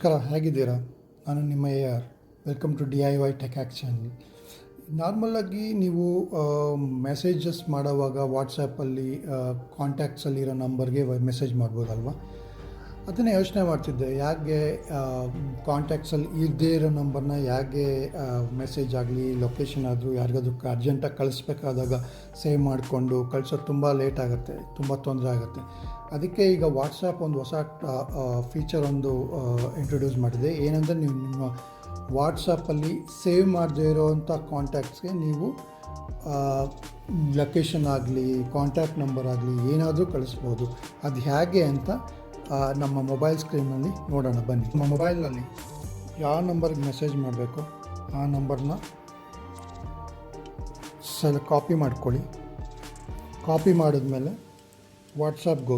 ನಮಸ್ಕಾರ, ಹೇಗಿದ್ದೀರಾ? ನಾನು ನಿಮ್ಮ AR. Welcome to DIY tech hack channel. ನಾರ್ಮಲಾಗಿ ನೀವು ಮೆಸೇಜಸ್ ಮಾಡೋವಾಗ ವಾಟ್ಸಪ್ಪಲ್ಲಿ ಕಾಂಟ್ಯಾಕ್ಟ್ಸಲ್ಲಿರೋ ನಂಬರ್ಗೆ ಮೆಸೇಜ್ ಮಾಡ್ಬೋದಲ್ವ? ಅದನ್ನೇ ಯೋಚನೆ ಮಾಡ್ತಿದ್ದೆ, ಯಾಕೆ ಕಾಂಟ್ಯಾಕ್ಟ್ಸಲ್ಲಿ ಇಲ್ಲದೇ ಇರೋ ನಂಬರ್ನ ಹೇಗೆ ಮೆಸೇಜ್ ಆಗಲಿ ಲೊಕೇಶನ್ ಆದರೂ ಯಾರಿಗಾದ್ರೂ ಅರ್ಜೆಂಟಾಗಿ ಕಳಿಸ್ಬೇಕಾದಾಗ ಸೇವ್ ಮಾಡಿಕೊಂಡು ಕಳಿಸೋದು ತುಂಬ ಲೇಟ್ ಆಗುತ್ತೆ, ತುಂಬ ತೊಂದರೆ ಆಗುತ್ತೆ. ಅದಕ್ಕೆ ಈಗ ವಾಟ್ಸಪ್ ಒಂದು ಹೊಸ ಫೀಚರ್ ಒಂದು ಇಂಟ್ರೊಡ್ಯೂಸ್ ಮಾಡಿದೆ. ಏನಂದರೆ ನೀವು ನಿಮ್ಮ ವಾಟ್ಸಪ್ಪಲ್ಲಿ ಸೇವ್ ಮಾಡದೇ ಇರೋವಂಥ ಕಾಂಟ್ಯಾಕ್ಟ್ಸ್ಗೆ ನೀವು ಲೊಕೇಶನ್ ಆಗಲಿ ಕಾಂಟ್ಯಾಕ್ಟ್ ನಂಬರ್ ಆಗಲಿ ಏನಾದರೂ ಕಳಿಸ್ಬೋದು. ಅದು ಹೇಗೆ ಅಂತ ನಮ್ಮ ಮೊಬೈಲ್ ಸ್ಕ್ರೀನಲ್ಲಿ ನೋಡೋಣ ಬನ್ನಿ. ನಮ್ಮ ಮೊಬೈಲ್ನಲ್ಲಿ ಯಾವ ನಂಬರ್ಗೆ ಮೆಸೇಜ್ ಮಾಡಬೇಕು ಆ ನಂಬರ್ನ ಕಾಪಿ ಮಾಡ್ಕೊಳ್ಳಿ. ಕಾಪಿ ಮಾಡಿದ್ಮೇಲೆ ವಾಟ್ಸಪ್ಗೆ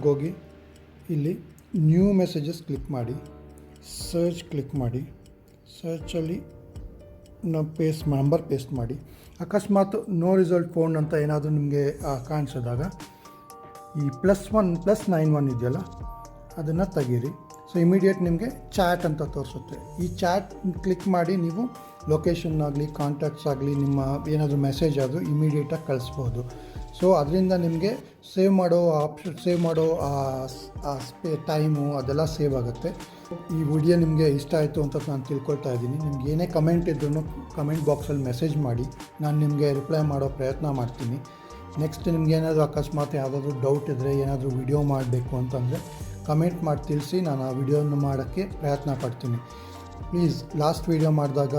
ಹೋಗಿ ಇಲ್ಲಿ ನ್ಯೂ ಮೆಸೇಜಸ್ ಕ್ಲಿಕ್ ಮಾಡಿ, ಸರ್ಚ್ ಕ್ಲಿಕ್ ಮಾಡಿ. ಸರ್ಚಲ್ಲಿ ನಂಬರ್ ಪೇಸ್ಟ್ ಮಾಡಿ. ಅಕಸ್ಮಾತ್ ನೋ ರಿಸಲ್ಟ್ ಫೋನ್ ಅಂತ ಏನಾದರೂ ನಿಮಗೆ ಕಾಣಿಸಿದಾಗ ಈ +91 ಇದೆಯಲ್ಲ ಅದನ್ನು ತೆಗೀರಿ. ಸೊ ಇಮಿಡಿಯೇಟ್ ನಿಮಗೆ ಚಾಟ್ ಅಂತ ತೋರಿಸುತ್ತೆ. ಈ ಚಾಟ್ ಕ್ಲಿಕ್ ಮಾಡಿ ನೀವು ಲೊಕೇಶನ್ ಆಗಲಿ ಕಾಂಟ್ಯಾಕ್ಟ್ಸ್ ಆಗಲಿ ನಿಮ್ಮ ಏನಾದರೂ ಮೆಸೇಜ್ ಆದರೂ ಇಮಿಡಿಯೇಟಾಗಿ ಕಳಿಸ್ಬೋದು. ಸೊ ಅದರಿಂದ ನಿಮಗೆ ಸೇವ್ ಮಾಡೋ ಟೈಮು ಅದೆಲ್ಲ ಸೇವ್ ಆಗುತ್ತೆ. ಈ ವಿಡಿಯೋ ನಿಮಗೆ ಇಷ್ಟ ಆಯಿತು ಅಂತ ನಾನು ತಿಳ್ಕೊಳ್ತಾ ಇದ್ದೀನಿ. ನಿಮ್ಗೆ ಏನೇ ಕಮೆಂಟ್ ಇದ್ರೂ ಕಮೆಂಟ್ ಬಾಕ್ಸಲ್ಲಿ ಮೆಸೇಜ್ ಮಾಡಿ, ನಾನು ನಿಮಗೆ ರಿಪ್ಲೈ ಮಾಡೋ ಪ್ರಯತ್ನ ಮಾಡ್ತೀನಿ. ನೆಕ್ಸ್ಟ್ ನಿಮ್ಗೆ ಏನಾದರೂ ಅಕಸ್ಮಾತ್ ಯಾವುದಾದ್ರೂ ಡೌಟ್ ಇದ್ದರೆ ಏನಾದರೂ ವಿಡಿಯೋ ಮಾಡಬೇಕು ಅಂತಂದರೆ ಕಮೆಂಟ್ ಮಾಡಿ ತಿಳಿಸಿ, ನಾನು ಆ ವಿಡಿಯೋನ ಮಾಡೋಕ್ಕೆ ಪ್ರಯತ್ನ ಪಡ್ತೀನಿ. ಪ್ಲೀಸ್, ಲಾಸ್ಟ್ ವಿಡಿಯೋ ಮಾಡಿದಾಗ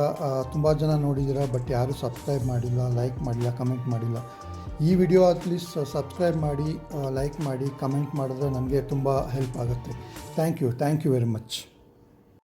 ತುಂಬ ಜನ ನೋಡಿದ್ದೀರಾ, ಬಟ್ ಯಾರೂ ಸಬ್ಸ್ಕ್ರೈಬ್ ಮಾಡಿಲ್ಲ, ಲೈಕ್ ಮಾಡಿಲ್ಲ, ಕಮೆಂಟ್ ಮಾಡಿಲ್ಲ. ಈ ವಿಡಿಯೋ ಅಟ್ಲೀಸ್ಟ್ ಸಬ್ಸ್ಕ್ರೈಬ್ ಮಾಡಿ, ಲೈಕ್ ಮಾಡಿ, ಕಮೆಂಟ್ ಮಾಡಿದ್ರೆ ನನಗೆ ತುಂಬ ಹೆಲ್ಪ್ ಆಗುತ್ತೆ. Thank you very much.